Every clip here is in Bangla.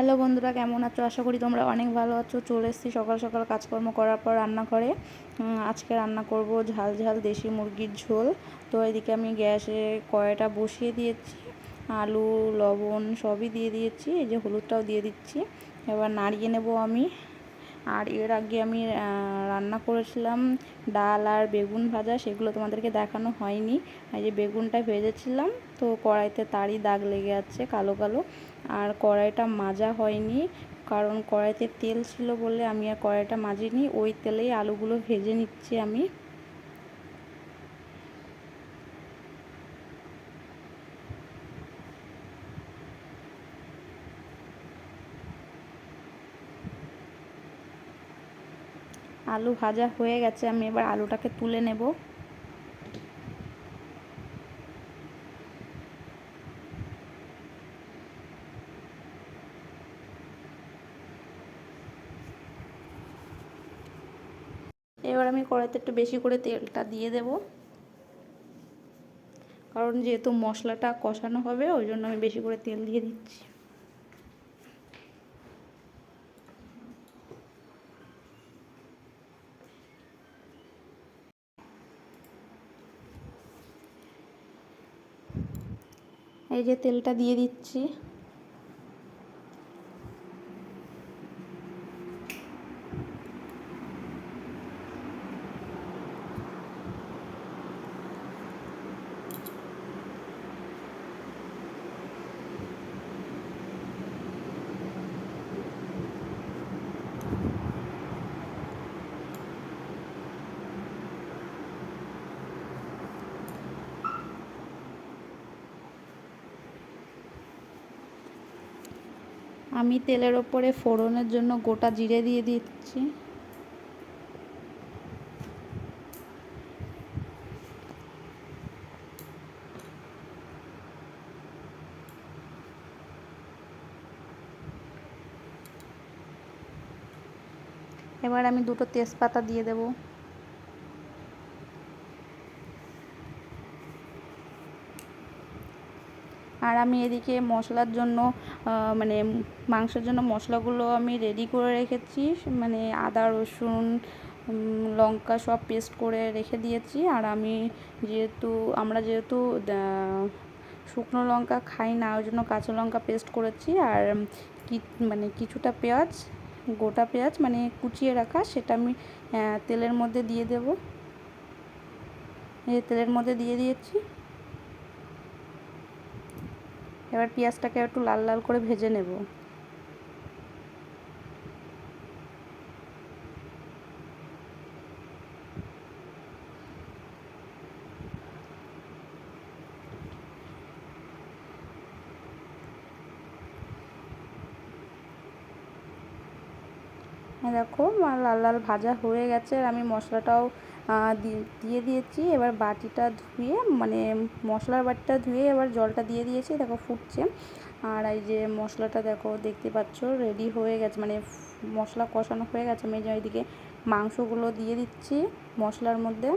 হ্যালো বন্ধুরা, কেমন আছো? আশা করি তোমরা অনেক ভালো আছো। চলে এসেছি সকাল সকাল কাজকর্ম করার পর রান্নাঘরে। আজকে রান্না করব ঝাল ঝাল দেশি মুরগির ঝোল। তো এদিকে আমি গ্যাসে কড়াইটা বসিয়ে দিয়েছি, আলু লবণ সবই দিয়ে দিয়েছি, এই যে হলুদটাও দিয়ে দিচ্ছি। এবার নাড়িয়ে নেব আমি। আর এর আগে আমি রান্না করেছিলাম ডাল আর বেগুন ভাজা, সেগুলো তোমাদেরকে দেখানো হয়নি। এই যে বেগুনটা ভেজেছিলাম, তো কড়াইতে তারই দাগ লেগে আছে কালো কালো। আর কড়াইটা মাজা হয়নি, কারণ কড়াইতে তেল ছিল বলে আমি আর কড়াইটা মাজিনি। ওই তেলেই আলুগুলো ভেজে নিচ্ছি আমি। আলু ভাজা হয়ে গেছে, আমি এবার আলুটাকে তুলে নেব। এবার আমি কড়াইতে একটু বেশি করে তেলটা দিয়ে দেব, কারণ যেহেতু মশলাটা কষানো হবে ওই জন্য আমি বেশি করে তেল দিয়ে দিচ্ছি। এই যে তেলটা দিয়ে দিচ্ছি। আমি তেলের ওপরে ফোড়নের জন্য গোটা জিরে দিয়ে দিচ্ছি। এবার আমি দুটো তেজপাতা দিয়ে দেব। আর আমি এদিকে মশলার জন্য মানে মাংসের জন্য মশলাগুলো আমি রেডি করে রেখেছি, মানে আদা রসুন লঙ্কা সব পেস্ট করে রেখে দিয়েছি। আর আমি আমরা যেহেতু শুকনো লঙ্কা খাই না, ওই জন্য কাঁচা লঙ্কা পেস্ট করেছি। আর মানে কিছুটা পেঁয়াজ, গোটা পেঁয়াজ মানে কুচিয়ে রাখা, সেটা আমি তেলের মধ্যে দিয়ে দেব। এই তেলের মধ্যে দিয়ে দিয়েছি। এবার পেঁয়াজটাকে একটু লাল লাল করে ভেজে নেব। দেখো লাল লাল ভাজা হয়ে গেছে। আর আমি মশলাটাও দিয়ে দিয়েছি। এবার বাটিটা ধুয়ে, মানে মশলার বাটিটা ধুয়ে এবার জলটা দিয়ে দিয়েছি, দেখো ফুটছে। আর এই যে মশলাটা দেখো, দেখতে পাচ্ছ রেডি হয়ে গেছে, মানে মশলা কষানো হয়ে গেছে। আমি এইদিকে মাংসগুলো দিয়ে দিচ্ছি মশলার মধ্যে।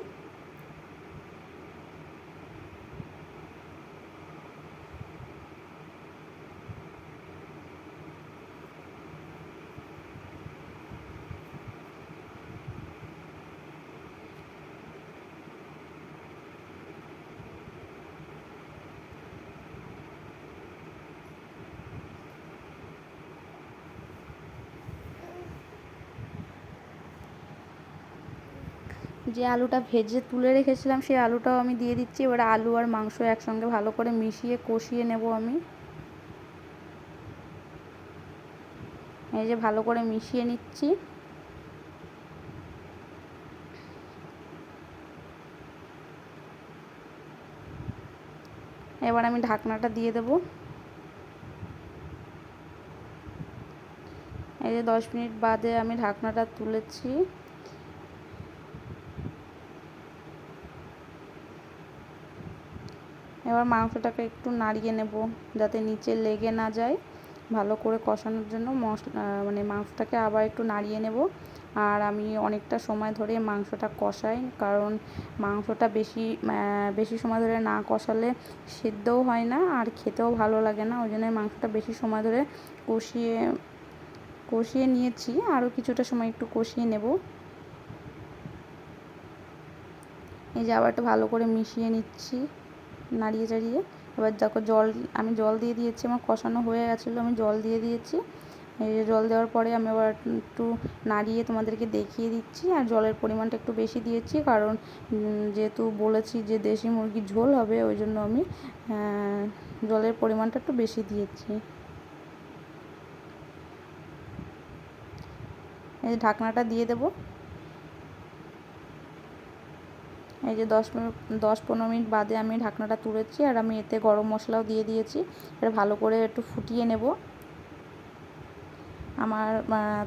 যে আলুটা ভেজে তুলে রেখেছিলাম সেই আলুটাও আমি দিয়ে দিচ্ছি। এবার আলু আর মাংস একসঙ্গে ভালো করে মিশিয়ে কষিয়ে নেব আমি। এই যে ভালো করে মিশিয়ে নিচ্ছি। এবার আমি ঢাকনাটা দিয়ে দেব। এই যে 10 মিনিট বাদে আমি ঢাকনাটা তুলেছি। এবার মাংসটাকে একটু নাড়িয়ে নেব যাতে নিচে লেগে না যায়। ভালো করে কষানোর জন্য মানে মাংসটাকে আবার একটু নাড়িয়ে নেব। আর আমি অনেকটা সময় ধরে মাংসটা কষাই, কারণ মাংসটা বেশি সময় ধরে না কষালে সিদ্ধও হয় না আর খেতেও ভালো লাগে না। ওই জন্য মাংসটা বেশি সময় ধরে কষিয়ে নিয়েছি, আরও কিছুটা সময় একটু কষিয়ে নেব। এই যে আবার একটু ভালো করে মিশিয়ে নিচ্ছি, নাড়িয়ে চাড়িয়ে। এবার দেখো আমি জল দিয়ে দিয়েছি, আমার কষানো হয়ে গেছিলো, আমি জল দিয়ে দিয়েছি। এই যে জল দেওয়ার পরে আমি আবার একটু নাড়িয়ে তোমাদেরকে দেখিয়ে দিচ্ছি। আর জলের পরিমাণটা একটু বেশি দিয়েছি, কারণ যেহেতু বলেছি যে দেশি মুরগির ঝোল হবে, ওই জন্য আমি জলের পরিমাণটা একটু বেশি দিয়েছি। এই যে ঢাকনাটা দিয়ে দেবো। এই যে 10-15 মিনিট বাদে আমি ঢাকনাটা তুলেছি, আর আমি এতে গরম মশলাও দিয়ে দিয়েছি। এটা ভালো করে একটু ফুটিয়ে নেব। আমার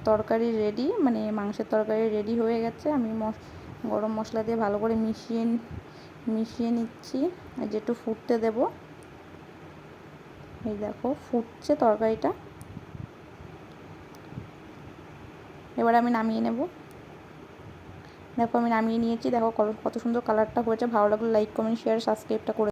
তরকারি রেডি, মানে মাংসের তরকারি রেডি হয়ে গেছে। আমি গরম মশলা দিয়ে ভালো করে মিশিয়ে নিচ্ছি। এই যে একটু ফুটতে দেব। এই দেখো ফুটছে তরকারিটা, এবার আমি নামিয়ে নেব। দেখো আমি নামিয়ে নিয়েছি, দেখো কত সুন্দর কালারটা হয়েছে। ভালো লাগলে লাইক কমেন্ট শেয়ার সাবস্ক্রাইবটা করে